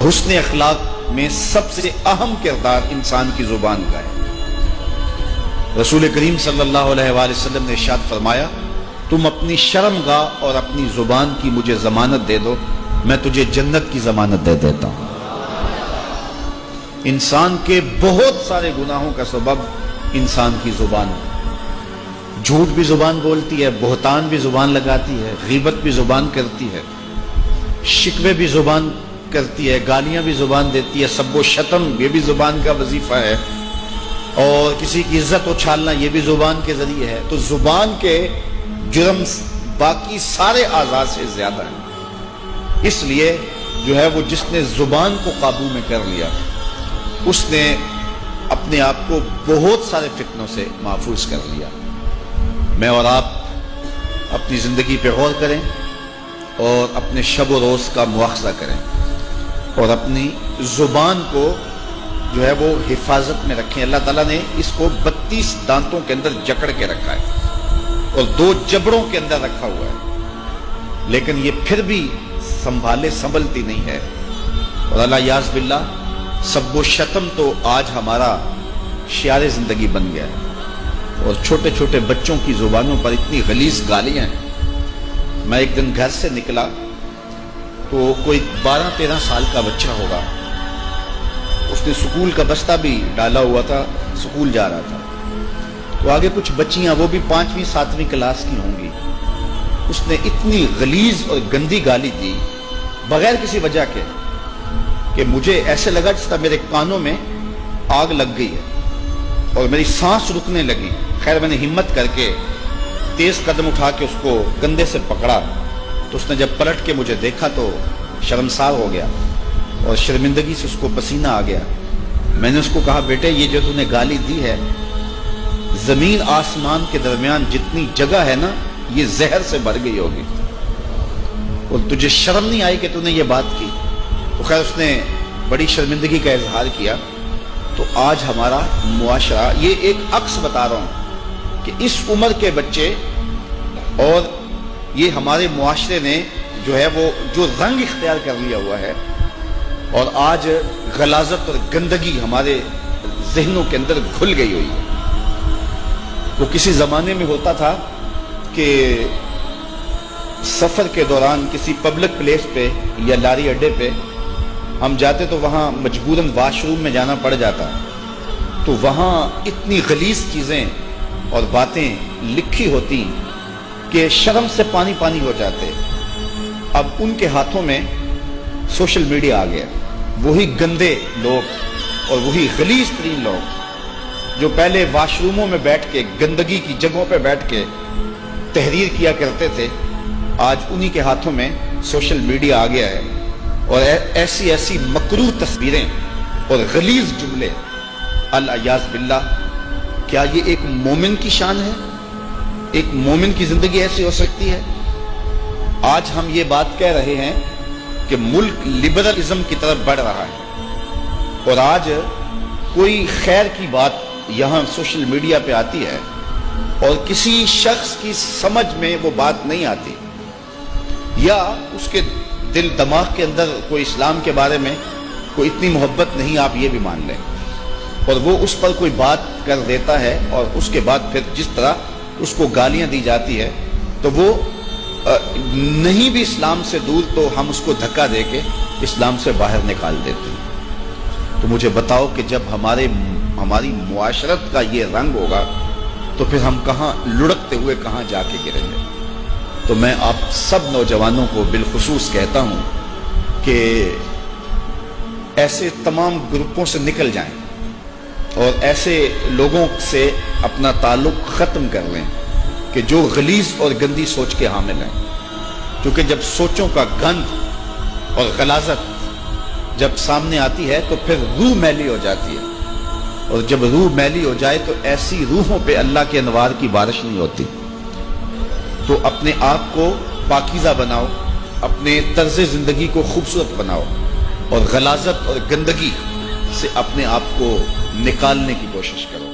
حسن اخلاق میں سب سے اہم کردار انسان کی زبان کا ہے۔ رسول کریم صلی اللہ علیہ وآلہ وسلم نے ارشاد فرمایا، تم اپنی شرمگاہ اور اپنی زبان کی مجھے ضمانت دے دو، میں تجھے جنت کی ضمانت دے دیتا ہوں۔ انسان کے بہت سارے گناہوں کا سبب انسان کی زبان ہے۔ جھوٹ بھی زبان بولتی ہے، بہتان بھی زبان لگاتی ہے، غیبت بھی زبان کرتی ہے، شکوے بھی زبان کرتی ہے، گالیاں بھی زبان دیتی ہے، سب و شتم یہ بھی زبان کا وظیفہ ہے، اور کسی کی عزت اچھالنا یہ بھی زبان کے ذریعے ہے۔ تو زبان کے جرم باقی سارے اعضاء سے زیادہ ہیں۔ اس لیے جو ہے وہ جس نے زبان کو قابو میں کر لیا، اس نے اپنے آپ کو بہت سارے فتنوں سے محفوظ کر لیا۔ میں اور آپ اپنی زندگی پہ غور کریں اور اپنے شب و روز کا مواخذہ کریں، اور اپنی زبان کو جو ہے وہ حفاظت میں رکھیں۔ اللہ تعالیٰ نے اس کو 32 دانتوں کے اندر جکڑ کے رکھا ہے اور 2 جبڑوں کے اندر رکھا ہوا ہے، لیکن یہ پھر بھی سنبھلتی نہیں ہے۔ اور اللہ یاذ باللہ سب و شتم تو آج ہمارا شعار زندگی بن گیا ہے، اور چھوٹے چھوٹے بچوں کی زبانوں پر اتنی غلیظ گالیاں ہیں۔ میں ایک دن گھر سے نکلا تو کوئی 12-13 سال کا بچہ ہوگا، اس نے سکول کا بستہ بھی ڈالا ہوا تھا، سکول جا رہا تھا، تو آگے کچھ بچیاں وہ بھی 5ویں 7ویں کلاس کی ہوں گی، اس نے اتنی غلیظ اور گندی گالی دی بغیر کسی وجہ کے کہ مجھے ایسے لگا جس طرح میرے کانوں میں آگ لگ گئی ہے اور میری سانس رکنے لگی۔ خیر میں نے ہمت کر کے تیز قدم اٹھا کے اس کو کندھے سے پکڑا، تو اس نے جب پلٹ کے مجھے دیکھا تو شرمسار ہو گیا اور شرمندگی سے اس کو پسینہ آ گیا۔ میں نے اس کو کہا، بیٹے یہ جو تو نے گالی دی ہے، زمین آسمان کے درمیان جتنی جگہ ہے نا، یہ زہر سے بھر گئی ہوگی، اور تجھے شرم نہیں آئی کہ تو نے یہ بات کی؟ تو خیر اس نے بڑی شرمندگی کا اظہار کیا۔ تو آج ہمارا معاشرہ، یہ ایک عکس بتا رہا ہوں کہ اس عمر کے بچے اور یہ ہمارے معاشرے نے جو ہے وہ جو رنگ اختیار کر لیا ہوا ہے، اور آج غلاظت اور گندگی ہمارے ذہنوں کے اندر گھل گئی ہوئی ہے۔ وہ کسی زمانے میں ہوتا تھا کہ سفر کے دوران کسی پبلک پلیس پہ یا لاری اڈے پہ ہم جاتے تو وہاں مجبوراً واش روم میں جانا پڑ جاتا، تو وہاں اتنی غلیظ چیزیں اور باتیں لکھی ہوتی کہ شرم سے پانی پانی ہو جاتے۔ اب ان کے ہاتھوں میں سوشل میڈیا آ گیا، وہی گندے لوگ اور وہی غلیظ ترین لوگ جو پہلے واش روموں میں بیٹھ کے گندگی کی جگہوں پہ بیٹھ کے تحریر کیا کرتے تھے، آج انہی کے ہاتھوں میں سوشل میڈیا آ گیا ہے، اور ایسی ایسی مکروہ تصویریں اور غلیظ جملے۔ الیاذ باللہ، کیا یہ ایک مومن کی شان ہے؟ ایک مومن کی زندگی ایسی ہو سکتی ہے؟ آج ہم یہ بات کہہ رہے ہیں کہ ملک لبرلزم کی طرف بڑھ رہا ہے، اور آج کوئی خیر کی بات یہاں سوشل میڈیا پہ آتی ہے اور کسی شخص کی سمجھ میں وہ بات نہیں آتی، یا اس کے دل دماغ کے اندر کوئی اسلام کے بارے میں کوئی اتنی محبت نہیں، آپ یہ بھی مان لیں، اور وہ اس پر کوئی بات کر دیتا ہے، اور اس کے بعد پھر جس طرح اس کو گالیاں دی جاتی ہے تو وہ نہیں بھی اسلام سے دور تو ہم اس کو دھکا دے کے اسلام سے باہر نکال دیتے ہیں۔ تو مجھے بتاؤ کہ جب ہماری معاشرت کا یہ رنگ ہوگا تو پھر ہم کہاں لڑکتے ہوئے کہاں جا کے گریں گے؟ تو میں آپ سب نوجوانوں کو بالخصوص کہتا ہوں کہ ایسے تمام گروپوں سے نکل جائیں اور ایسے لوگوں سے اپنا تعلق ختم کر لیں کہ جو غلیظ اور گندی سوچ کے حامل ہیں، کیونکہ جب سوچوں کا گند اور غلاظت جب سامنے آتی ہے تو پھر روح میلی ہو جاتی ہے، اور جب روح میلی ہو جائے تو ایسی روحوں پہ اللہ کے انوار کی بارش نہیں ہوتی۔ تو اپنے آپ کو پاکیزہ بناؤ، اپنے طرز زندگی کو خوبصورت بناؤ، اور غلاظت اور گندگی سے اپنے آپ کو نکالنے کی کوشش کرو۔